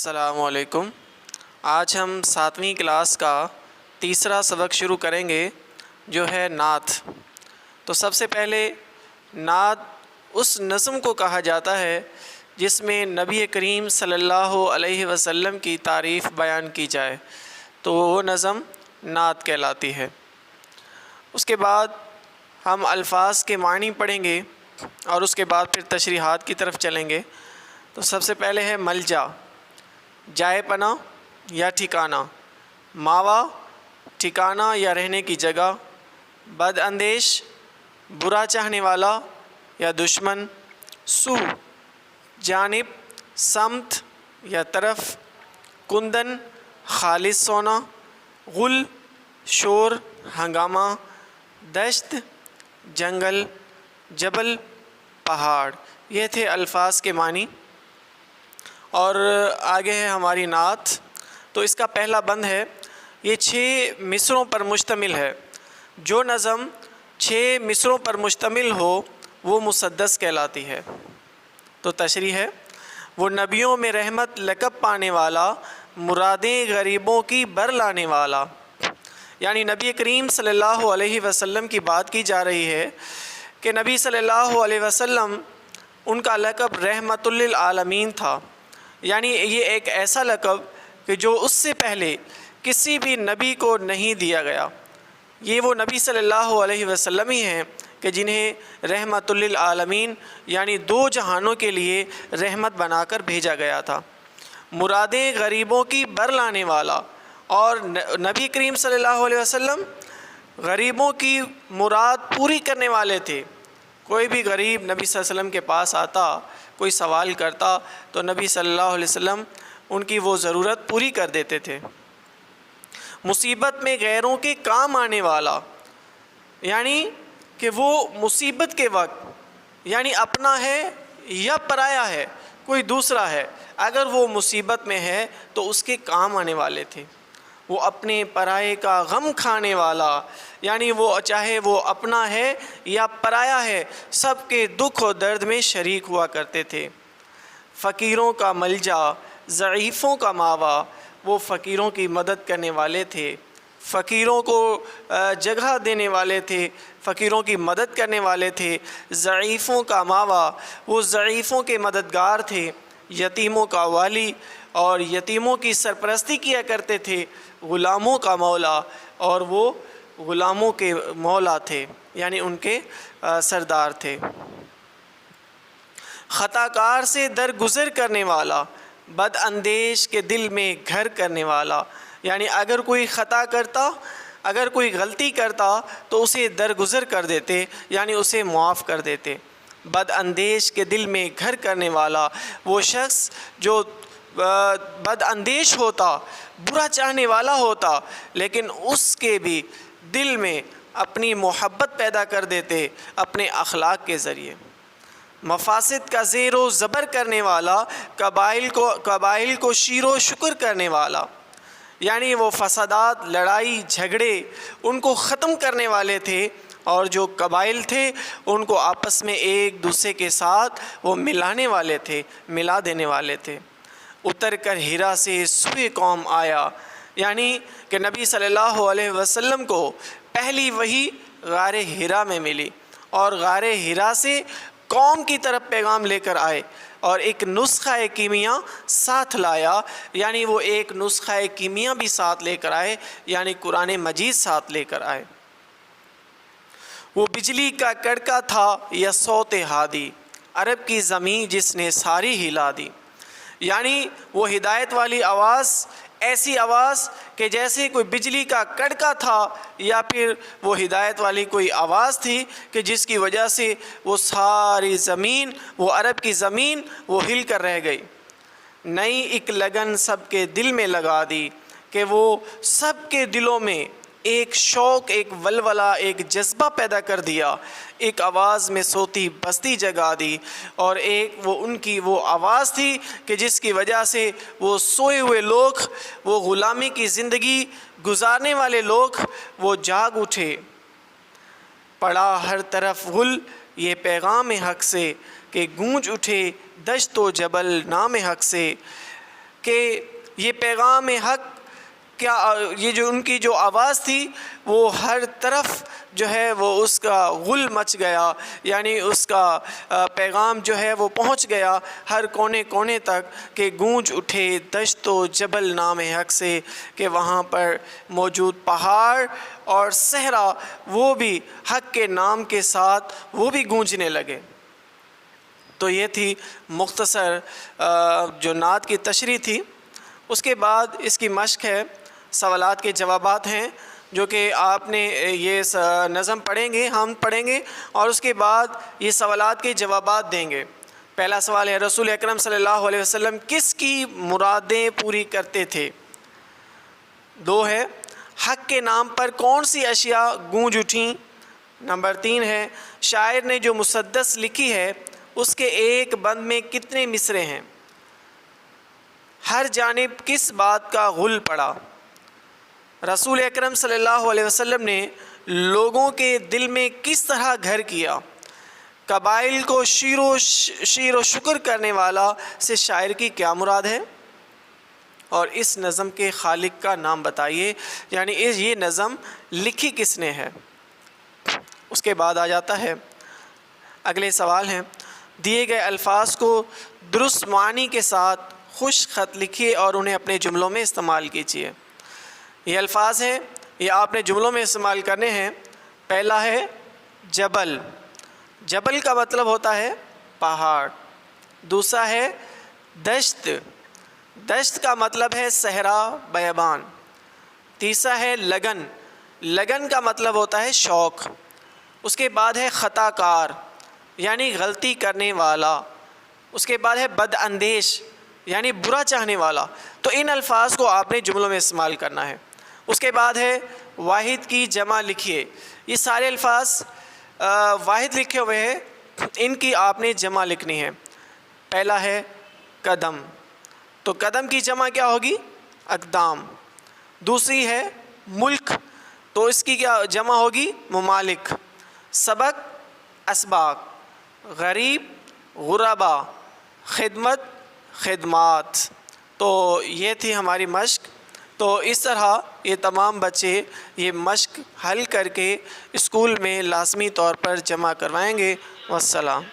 السلام علیکم۔ آج ہم 7ویں کلاس کا تیسرا سبق شروع کریں گے جو ہے نعت۔ تو سب سے پہلے نعت اس نظم کو کہا جاتا ہے جس میں نبی کریم صلی اللہ علیہ وسلم کی تعریف بیان کی جائے، تو وہ نظم نعت کہلاتی ہے۔ اس کے بعد ہم الفاظ کے معنی پڑھیں گے اور اس کے بعد پھر تشریحات کی طرف چلیں گے۔ تو سب سے پہلے ہے ملجا، جائے پناہ یا ٹھکانہ، ماوا ٹھکانہ یا رہنے کی جگہ، بد اندیش برا چاہنے والا یا دشمن، سو جانب سمت یا طرف، کندن خالص سونا، غل شور ہنگامہ، دشت جنگل، جبل پہاڑ۔ یہ تھے الفاظ کے معنی۔ اور آگے ہے ہماری نعت۔ تو اس کا پہلا بند ہے، یہ 6 مصروں پر مشتمل ہے۔ جو نظم 6 مصروں پر مشتمل ہو وہ مسدس کہلاتی ہے۔ تو تشریح ہے، وہ نبیوں میں رحمت لقب پانے والا، مرادیں غریبوں کی بر لانے والا۔ یعنی نبی کریم صلی اللہ علیہ وسلم کی بات کی جا رہی ہے کہ نبی صلی اللہ علیہ وسلم ان کا لقب رحمت للعالمین تھا۔ یعنی یہ ایک ایسا لقب کہ جو اس سے پہلے کسی بھی نبی کو نہیں دیا گیا۔ یہ وہ نبی صلی اللہ علیہ وسلم ہی ہیں کہ جنہیں رحمت للعالمین یعنی 2 جہانوں کے لیے رحمت بنا کر بھیجا گیا تھا۔ مرادیں غریبوں کی بر لانے والا، اور نبی کریم صلی اللہ علیہ وسلم غریبوں کی مراد پوری کرنے والے تھے۔ کوئی بھی غریب نبی صلی اللہ علیہ وسلم کے پاس آتا، کوئی سوال کرتا تو نبی صلی اللہ علیہ وسلم ان کی وہ ضرورت پوری کر دیتے تھے۔ مصیبت میں غیروں کے کام آنے والا، یعنی کہ وہ مصیبت کے وقت یعنی اپنا ہے یا پرایا ہے، کوئی دوسرا ہے، اگر وہ مصیبت میں ہے تو اس کے کام آنے والے تھے۔ وہ اپنے پرائے کا غم کھانے والا، یعنی وہ چاہے وہ اپنا ہے یا پرایا ہے، سب کے دکھ و درد میں شریک ہوا کرتے تھے۔ فقیروں کا ملجا، ضعیفوں کا ماوا، وہ فقیروں کی مدد کرنے والے تھے، فقیروں کو جگہ دینے والے تھے، فقیروں کی مدد کرنے والے تھے۔ ضعیفوں کا ماوا، وہ ضعیفوں کے مددگار تھے۔ یتیموں کا والی، اور یتیموں کی سرپرستی کیا کرتے تھے۔ غلاموں کا مولا، اور وہ غلاموں کے مولا تھے، یعنی ان کے سردار تھے۔ خطا کار سے درگزر کرنے والا، بد اندیش کے دل میں گھر کرنے والا، یعنی اگر کوئی خطا کرتا، اگر کوئی غلطی کرتا تو اسے درگزر کر دیتے، یعنی اسے معاف کر دیتے۔ بد اندیش کے دل میں گھر کرنے والا، وہ شخص جو بد اندیش ہوتا، برا چاہنے والا ہوتا، لیکن اس کے بھی دل میں اپنی محبت پیدا کر دیتے اپنے اخلاق کے ذریعے۔ مفاسد کا زیر و زبر کرنے والا، قبائل کو شیر و شکر کرنے والا، یعنی وہ فسادات، لڑائی جھگڑے ان کو ختم کرنے والے تھے، اور جو قبائل تھے ان کو آپس میں ایک دوسرے کے ساتھ وہ ملانے والے تھے، ملا دینے والے تھے۔ اتر کر ہیرا سے سوئے قوم آیا، یعنی کہ نبی صلی اللہ علیہ وسلم کو پہلی وحی غار ہیرا میں ملی، اور غار ہیرا سے قوم کی طرف پیغام لے کر آئے، اور ایک نسخہ کیمیا ساتھ لایا، یعنی وہ ایک نسخہ کیمیا بھی ساتھ لے کر آئے، یعنی قرآن مجید ساتھ لے کر آئے۔ وہ بجلی کا کڑکا تھا یا صوت ہادی، عرب کی زمین جس نے ساری ہلا دی، یعنی وہ ہدایت والی آواز، ایسی آواز کہ جیسے کوئی بجلی کا کڑکا تھا، یا پھر وہ ہدایت والی کوئی آواز تھی کہ جس کی وجہ سے وہ ساری زمین، وہ عرب کی زمین وہ ہل کر رہ گئی۔ نئی ایک لگن سب کے دل میں لگا دی، کہ وہ سب کے دلوں میں ایک شوق، ایک ولولہ، ایک جذبہ پیدا کر دیا، ایک آواز میں سوتی بستی جگا دی، اور ایک وہ ان کی وہ آواز تھی کہ جس کی وجہ سے وہ سوئے ہوئے لوگ، وہ غلامی کی زندگی گزارنے والے لوگ وہ جاگ اٹھے۔ پڑا ہر طرف غل یہ پیغام حق سے، کہ گونج اٹھے دشت و جبل نام حق سے، کہ یہ پیغام حق کیا، یہ جو ان کی جو آواز تھی وہ ہر طرف جو ہے وہ اس کا غل مچ گیا، یعنی اس کا پیغام جو ہے وہ پہنچ گیا ہر کونے کونے تک، کہ گونج اٹھے دشت و جبل نام حق سے، کہ وہاں پر موجود پہاڑ اور صحرا وہ بھی حق کے نام کے ساتھ وہ بھی گونجنے لگے۔ تو یہ تھی مختصر جو نعت کی تشریح تھی۔ اس کے بعد اس کی مشق ہے، سوالات کے جوابات ہیں، جو کہ آپ نے یہ نظم پڑھیں گے، ہم پڑھیں گے، اور اس کے بعد یہ سوالات کے جوابات دیں گے۔ پہلا سوال ہے، رسول اکرم صلی اللہ علیہ وسلم کس کی مرادیں پوری کرتے تھے؟ 2 ہے، حق کے نام پر کون سی اشیاء گونج اٹھیں؟ نمبر 3 ہے، شاعر نے جو مسدس لکھی ہے اس کے ایک بند میں کتنے مصرے ہیں؟ ہر جانب کس بات کا غل پڑا؟ رسول اکرم صلی اللہ علیہ وسلم نے لوگوں کے دل میں کس طرح گھر کیا؟ قبائل کو شیر و شکر کرنے والا سے شاعر کی کیا مراد ہے؟ اور اس نظم کے خالق کا نام بتائیے، یعنی یہ نظم لکھی کس نے ہے؟ اس کے بعد آ جاتا ہے اگلے سوال ہیں، دیے گئے الفاظ کو درست معنی کے ساتھ خوش خط لکھیے اور انہیں اپنے جملوں میں استعمال کیجیے۔ یہ الفاظ ہیں، یہ آپ نے جملوں میں استعمال کرنے ہیں۔ پہلا ہے جبل، جبل کا مطلب ہوتا ہے پہاڑ۔ دوسرا ہے دشت، دشت کا مطلب ہے صحرا بیابان۔ تیسرا ہے لگن، لگن کا مطلب ہوتا ہے شوق۔ اس کے بعد ہے خطا کار، یعنی غلطی کرنے والا۔ اس کے بعد ہے بد اندیش، یعنی برا چاہنے والا۔ تو ان الفاظ کو آپ نے جملوں میں استعمال کرنا ہے۔ اس کے بعد ہے واحد کی جمع لکھیے۔ یہ سارے الفاظ واحد لکھے ہوئے ہیں، ان کی آپ نے جمع لکھنی ہے۔ پہلا ہے قدم، تو قدم کی جمع کیا ہوگی؟ اقدام۔ دوسری ہے ملک، تو اس کی کیا جمع ہوگی؟ ممالک۔ سبق اسباق، غریب غربا، خدمت خدمات۔ تو یہ تھی ہماری مشق۔ تو اس طرح یہ تمام بچے یہ مشق حل کر کے اسکول میں لازمی طور پر جمع کروائیں گے۔ والسلام۔